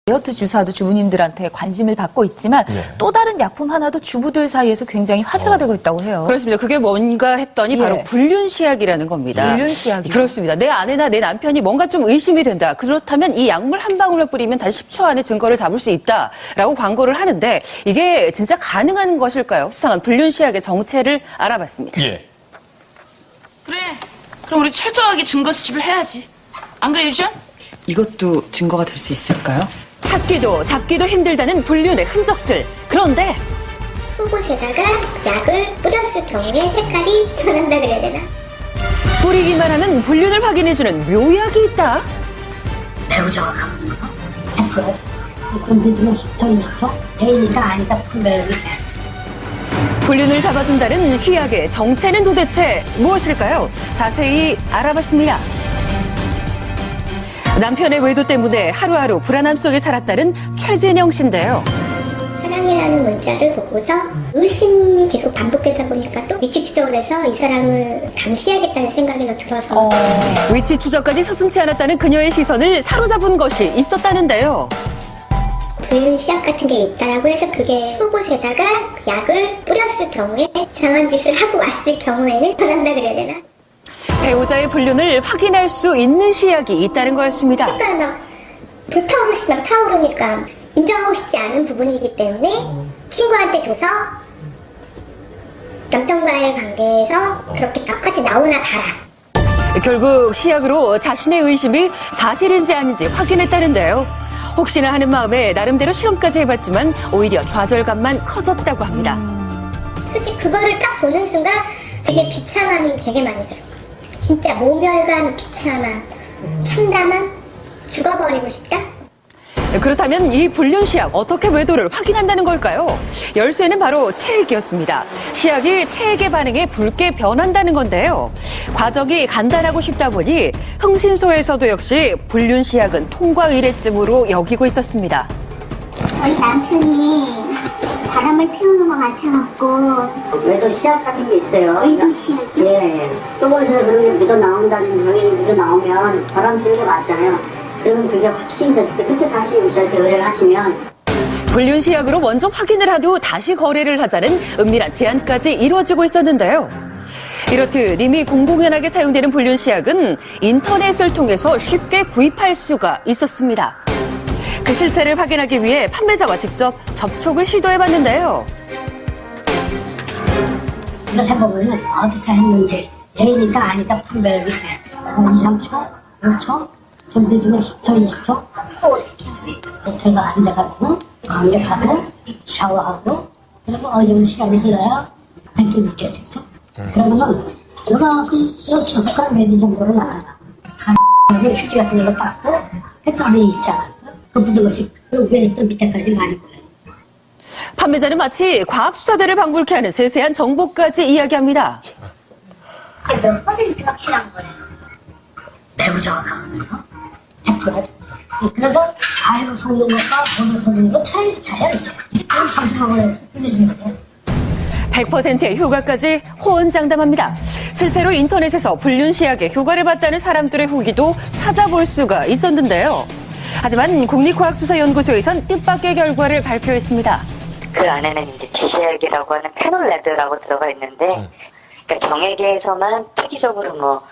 다이어트 주사도 주부님들한테 관심을 받고 있지만 또 다른 약품 하나도 주부들 사이에서 굉장히 화제가 되고 있다고 해요. 그렇습니다. 그게 뭔가 했더니 바로 불륜시약이라는 겁니다. 불륜시약이요? 그렇습니다. 내 아내나 내 남편이 뭔가 좀 의심이 된다. 그렇다면 이 약물 한 방울을 뿌리면 단 10초 안에 증거를 잡을 수 있다라고 광고를 하는데 이게 진짜 가능한 것일까요? 수상한 불륜시약의 정체를 알아봤습니다. 예. 그래. 그럼 우리 철저하게 증거 수집을 해야지. 안 그래, 유전? 이것도 증거가 될 수 있을까요? 찾기도 잡기도 힘들다는 불륜의 흔적들. 그런데 속옷에다가 약을 뿌렸을 경우에 색깔이 변한다 그래야 되나? 뿌리기만 하면 불륜을 확인해주는 묘약이 있다. 배우자가 가는 거? 100%. 돈 뒤지면 10초, 20초? A니까 아니다 판별이 돼. 불륜을 잡아준다는 시약의 정체는 도대체 무엇일까요? 자세히 알아봤습니다. 남편의 외도 때문에 하루하루 불안함 속에 살았다는 최진영 씨인데요. 사랑이라는 문자를 보고서 의심이 계속 반복되다 보니까 또 위치 추적을 해서 이 사람을 감시해야겠다는 생각이 더 들어서 위치 추적까지 서슴지 않았다는 그녀의 시선을 사로잡은 것이 있었다는데요. 불륜 시약 같은 게 있다라고 해서 그게 속옷에다가 약을 뿌렸을 경우에 이상한 짓을 하고 왔을 경우에는 변한다 그래야 되나? 배우자의 불륜을 확인할 수 있는 시약이 있다는 거였습니다. 색깔 막 불타오르시 막 타오르니까 인정하고 싶지 않은 부분이기 때문에 친구한테 줘서 남편과의 관계에서 그렇게 나까지 나오나 봐라. 결국 시약으로 자신의 의심이 사실인지 아닌지 확인했다는데요. 혹시나 하는 마음에 나름대로 실험까지 해봤지만 오히려 좌절감만 커졌다고 합니다. 솔직히 그거를 딱 보는 순간 되게 비참함이 되게 많이 들어요. 진짜 모멸감, 비참함, 참담함, 죽어버리고 싶다? 그렇다면 이 불륜 시약 어떻게 외도를 확인한다는 걸까요? 열쇠는 바로 체액이었습니다. 시약이 체액의 반응에 붉게 변한다는 건데요. 과정이 간단하고 쉽다 보니 흥신소에서도 역시 불륜 시약은 통과 의례쯤으로 여기고 있었습니다. 저희 남편이 바람을 피우는 것 같아갖고 외도 시약 같은 게 있어요. 외도 시약이요? 예. 속옷에서 그런 게 묻어 나온다든지 저기 묻어 나오면 바람 피는 게 맞잖아요. 그러면 그게 확신이 됐을 때 그때 다시 저한테 의뢰를 하시면 불륜 시약으로 먼저 확인을 한 후 다시 거래를 하자는 은밀한 제안까지 이루어지고 있었는데요. 이렇듯 이미 공공연하게 사용되는 불륜 시약은 인터넷을 통해서 쉽게 구입할 수가 있었습니다. 그 실체를 확인하기 위해 판매자와 직접 접촉을 시도해봤는데요. 이걸 해보면 어디서 했는지 A니까 아니다 판별이 돼. 2, 3초, 5초, 좀 늦으면 10초, 20초. 제가 앉아가지고 감격하고 샤워하고 그리고 어느 시간이 흘러야 이렇게 느껴지죠. 그러면 이만큼 젓가락 매디 정도로 나가라. 휴지 같은 걸로 닦고 해장이 있잖아. 그 묻은 것이 왜 또 밑에까지 많이 보여요. 판매자는 마치 과학 수사대를 방불케 하는 세세한 정보까지 이야기합니다. 몇 퍼센트 확실한 거예요. 배우자가 가는 거? 100%. 그래서 아이로 속는 것과 본을 속는 것 차이에서 차이야 이게. 이렇게 상상하고 해서 뿌려주는 거예요. 100%의 효과까지 호언장담합니다. 실제로 인터넷에서 불륜 시약의 효과를 봤다는 사람들의 후기도 찾아볼 수가 있었는데요. 하지만 국립과학수사연구소에선 뜻밖의 결과를 발표했습니다. 그 안에는 이제 지시약이라고 하는 페놀레드라고 들어가 있는데, 그러니까 정액에서만 투기적으로 뭐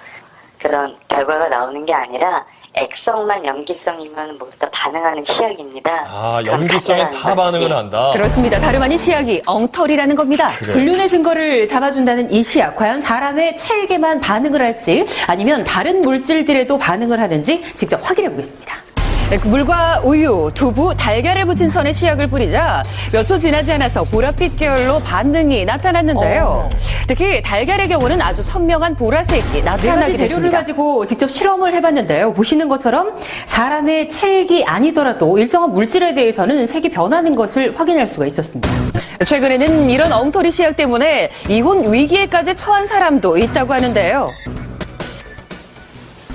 그런 결과가 나오는 게 아니라 액성만 염기성이면 모두 다 반응하는 시약입니다. 아, 염기성에 다 반응을 한다. 그렇습니다. 다름 아닌 시약이 엉터리라는 겁니다. 그래. 불륜의 증거를 잡아준다는 이 시약, 과연 사람의 체액에만 반응을 할지 아니면 다른 물질들에도 반응을 하는지 직접 확인해 보겠습니다. 물과 우유, 두부, 달걀을 붙인 선에 시약을 뿌리자 몇 초 지나지 않아서 보랏빛 계열로 반응이 나타났는데요. 특히 달걀의 경우는 아주 선명한 보라색이 나타나게 됐습니다. 재료를 가지고 직접 실험을 해봤는데요. 보시는 것처럼 사람의 체액이 아니더라도 일정한 물질에 대해서는 색이 변하는 것을 확인할 수가 있었습니다. 최근에는 이런 엉터리 시약 때문에 이혼 위기에까지 처한 사람도 있다고 하는데요.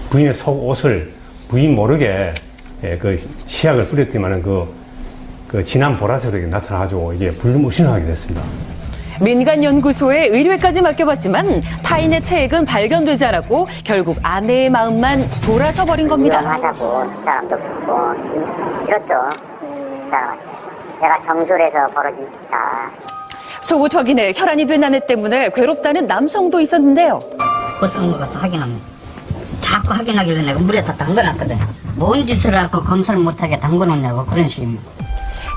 부인의 속옷을 부인 모르게 그 시약을 뿌렸더니만은 그 진한 보라색으로 나타나가지고 이게 불륜 의심을 하게 됐습니다. 민간연구소에 의뢰까지 맡겨봤지만 타인의 체액은 발견되지 않았고 결국 아내의 마음만 돌아서 버린 겁니다. 위험하다고 사람도 그렇고 이렇죠. 내가 정술해서 벌어진 일이다. 속옷 확인에 혈안이 된 아내 때문에 괴롭다는 남성도 있었는데요. 벗은 거 가서 확인하면 자꾸 확인하길래 내가 물에다 담궈놨거든. 뭔 짓을 하고 검사를 못하게 담궈놓냐고 그런 식입니다.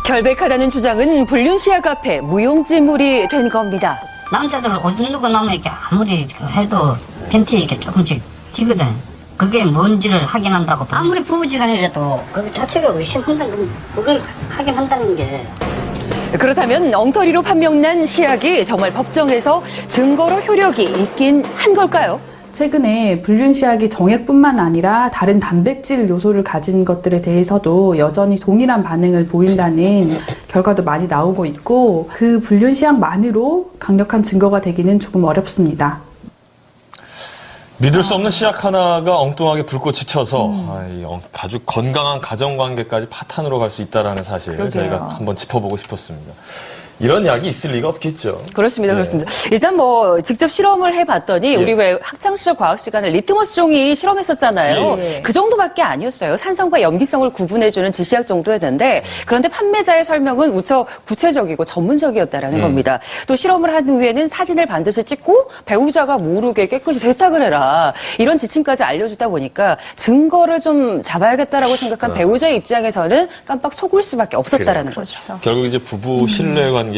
결백하다는 주장은 불륜시약 앞에 무용지물이 된 겁니다. 남자들 옷 입고 나면 이렇게 아무리 해도 팬티에 이렇게 조금씩 튀거든. 그게 뭔지를 확인한다고. 아무리 부부지간이라도 그 자체가 의심한다는 그걸 확인한다는 게. 그렇다면 엉터리로 판명난 시약이 정말 법정에서 증거로 효력이 있긴 한 걸까요? 최근에 불륜시약이 정액뿐만 아니라 다른 단백질 요소를 가진 것들에 대해서도 여전히 동일한 반응을 보인다는 결과도 많이 나오고 있고 그 불륜시약만으로 강력한 증거가 되기는 조금 어렵습니다. 믿을 수 없는 시약 하나가 엉뚱하게 불꽃이 튀어서 아주 건강한 가정관계까지 파탄으로 갈 수 있다는 사실을 그러게요. 저희가 한번 짚어보고 싶었습니다. 이런 약이 있을 리가 없겠죠. 그렇습니다. 예. 그렇습니다. 일단 뭐 직접 실험을 해봤더니 우리 왜 학창시절 과학 시간에 리트머스 종이 실험했었잖아요. 예. 그 정도밖에 아니었어요. 산성과 염기성을 구분해주는 지시약 정도였는데 그런데 판매자의 설명은 무척 구체적이고 전문적이었다라는 겁니다. 또 실험을 한 후에는 사진을 반드시 찍고 배우자가 모르게 깨끗이 세탁을 해라. 이런 지침까지 알려주다 보니까 증거를 좀 잡아야겠다라고 생각한 배우자의 입장에서는 깜빡 속을 수밖에 없었다라는 거죠. 결국 이제 부부 신뢰관계